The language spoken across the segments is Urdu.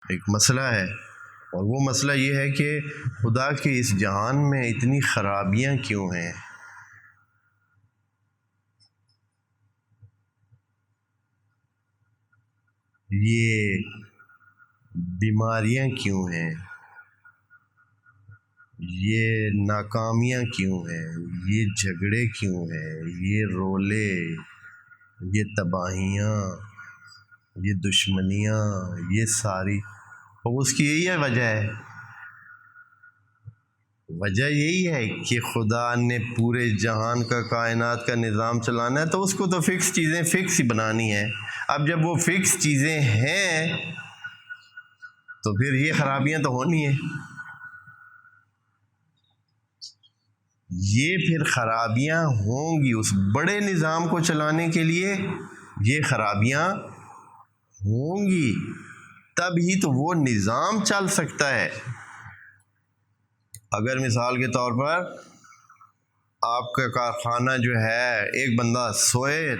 ایک مسئلہ ہے، اور وہ مسئلہ یہ ہے کہ خدا کے اس جہان میں اتنی خرابیاں کیوں ہیں؟ یہ بیماریاں کیوں ہیں؟ یہ ناکامیاں کیوں ہیں؟ یہ جھگڑے کیوں ہیں؟ یہ رولے، یہ تباہیاں، یہ دشمنیاں، یہ ساری، اور اس کی یہی ہے وجہ ہے۔ وجہ یہی ہے کہ خدا نے پورے جہان کا، کائنات کا نظام چلانا ہے، تو اس کو تو فکس چیزیں فکس ہی بنانی ہے۔ اب جب وہ فکس چیزیں ہیں تو پھر یہ خرابیاں تو ہونی ہیں۔ یہ پھر خرابیاں ہوں گی، اس بڑے نظام کو چلانے کے لیے یہ خرابیاں ہوں گی، تب ہی تو وہ نظام چل سکتا ہے۔ اگر مثال کے طور پر آپ کا کارخانہ جو ہے، ایک بندہ سوئے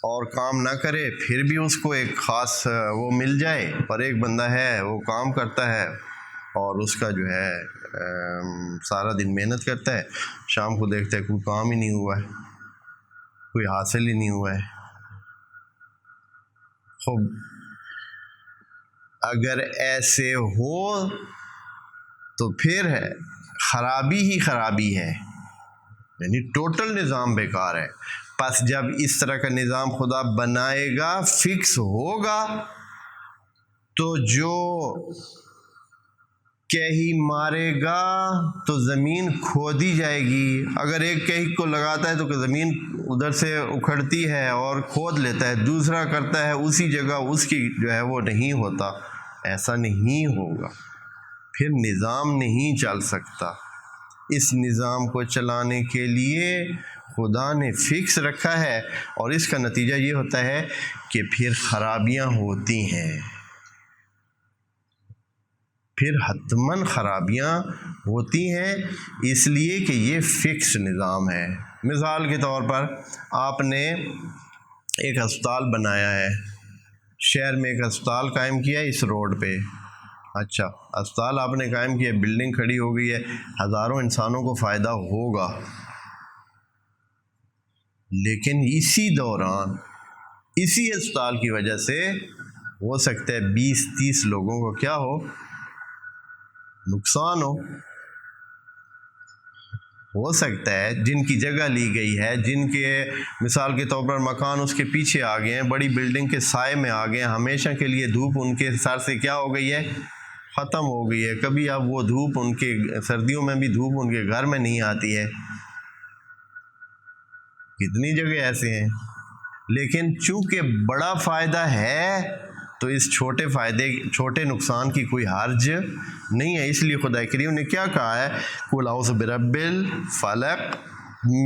اور کام نہ کرے پھر بھی اس کو ایک خاص وہ مل جائے، اور ایک بندہ ہے وہ کام کرتا ہے اور اس کا جو ہے سارا دن محنت کرتا ہے، شام کو دیکھتا ہے کوئی کام ہی نہیں ہوا ہے، کوئی حاصل ہی نہیں ہوا ہے۔ خوب اگر ایسے ہو تو پھر ہے خرابی ہی خرابی ہے، یعنی ٹوٹل نظام بیکار ہے۔ پس جب اس طرح کا نظام خدا بنائے گا، فکس ہوگا، تو جو کہی مارے گا تو زمین کھودی جائے گی۔ اگر ایک کہی کو لگاتا ہے تو زمین ادھر سے اکھڑتی ہے اور کھود لیتا ہے، دوسرا کرتا ہے اسی جگہ، اس کی جو ہے وہ نہیں ہوتا۔ ایسا نہیں ہوگا، پھر نظام نہیں چل سکتا۔ اس نظام کو چلانے کے لیے خدا نے فکس رکھا ہے، اور اس کا نتیجہ یہ ہوتا ہے کہ پھر خرابیاں ہوتی ہیں، پھر حتماً خرابیاں ہوتی ہیں، اس لیے کہ یہ فکس نظام ہے۔ مثال کے طور پر آپ نے ایک ہسپتال بنایا ہے، شہر میں ایک ہسپتال قائم کیا ہے اس روڈ پہ۔ اچھا، ہسپتال آپ نے قائم کیا، بلڈنگ کھڑی ہو گئی ہے، ہزاروں انسانوں کو فائدہ ہوگا، لیکن اسی دوران اسی ہسپتال کی وجہ سے ہو سکتا ہے 20-30 لوگوں کو کیا ہو، نقصان ہو سکتا ہے، جن کی جگہ لی گئی ہے، جن کے مثال کے طور پر مکان اس کے پیچھے آ گئے ہیں، بڑی بلڈنگ کے سائے میں آ گئے ہیں، ہمیشہ کے لیے دھوپ ان کے سر سے کیا ہو گئی ہے، ختم ہو گئی ہے۔ کبھی اب وہ دھوپ ان کے، سردیوں میں بھی دھوپ ان کے گھر میں نہیں آتی ہے۔ کتنی جگہ ایسے ہیں، لیکن چونکہ بڑا فائدہ ہے تو اس چھوٹے نقصان کی کوئی حرج نہیں ہے۔ اس لیے خدا کریم نے کیا کہا ہے، قُلْ اعوذ برب الفلق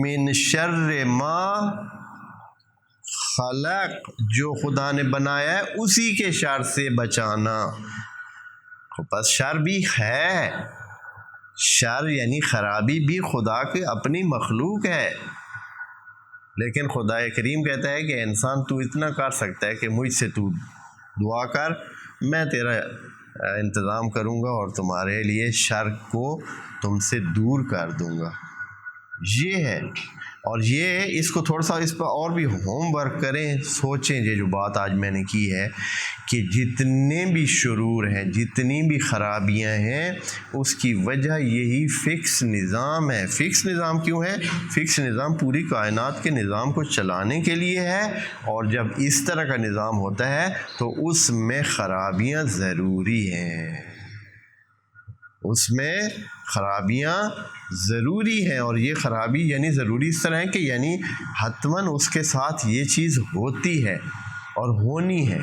من شر ما خلق، جو خدا نے بنایا ہے اسی کے شر سے بچانا۔ بس شر بھی ہے، شر یعنی خرابی بھی خدا کی اپنی مخلوق ہے، لیکن خدا کریم کہتا ہے کہ انسان تو اتنا کر سکتا ہے کہ مجھ سے تو دعا کر، میں تیرا انتظام کروں گا اور تمہارے لیے شر کو تم سے دور کر دوں گا۔ یہ ہے، اور یہ اس کو تھوڑا سا اس پر اور بھی ہوم ورک کریں، سوچیں یہ جو بات آج میں نے کی ہے کہ جتنے بھی شرور ہیں، جتنی بھی خرابیاں ہیں، اس کی وجہ یہی فکس نظام ہے۔ فکس نظام کیوں ہے؟ فکس نظام پوری کائنات کے نظام کو چلانے کے لیے ہے، اور جب اس طرح کا نظام ہوتا ہے تو اس میں خرابیاں ضروری ہیں، اس میں خرابیاں ضروری ہیں، اور یہ خرابی یعنی ضروری اس طرح ہے کہ یعنی حتماً اس کے ساتھ یہ چیز ہوتی ہے اور ہونی ہے۔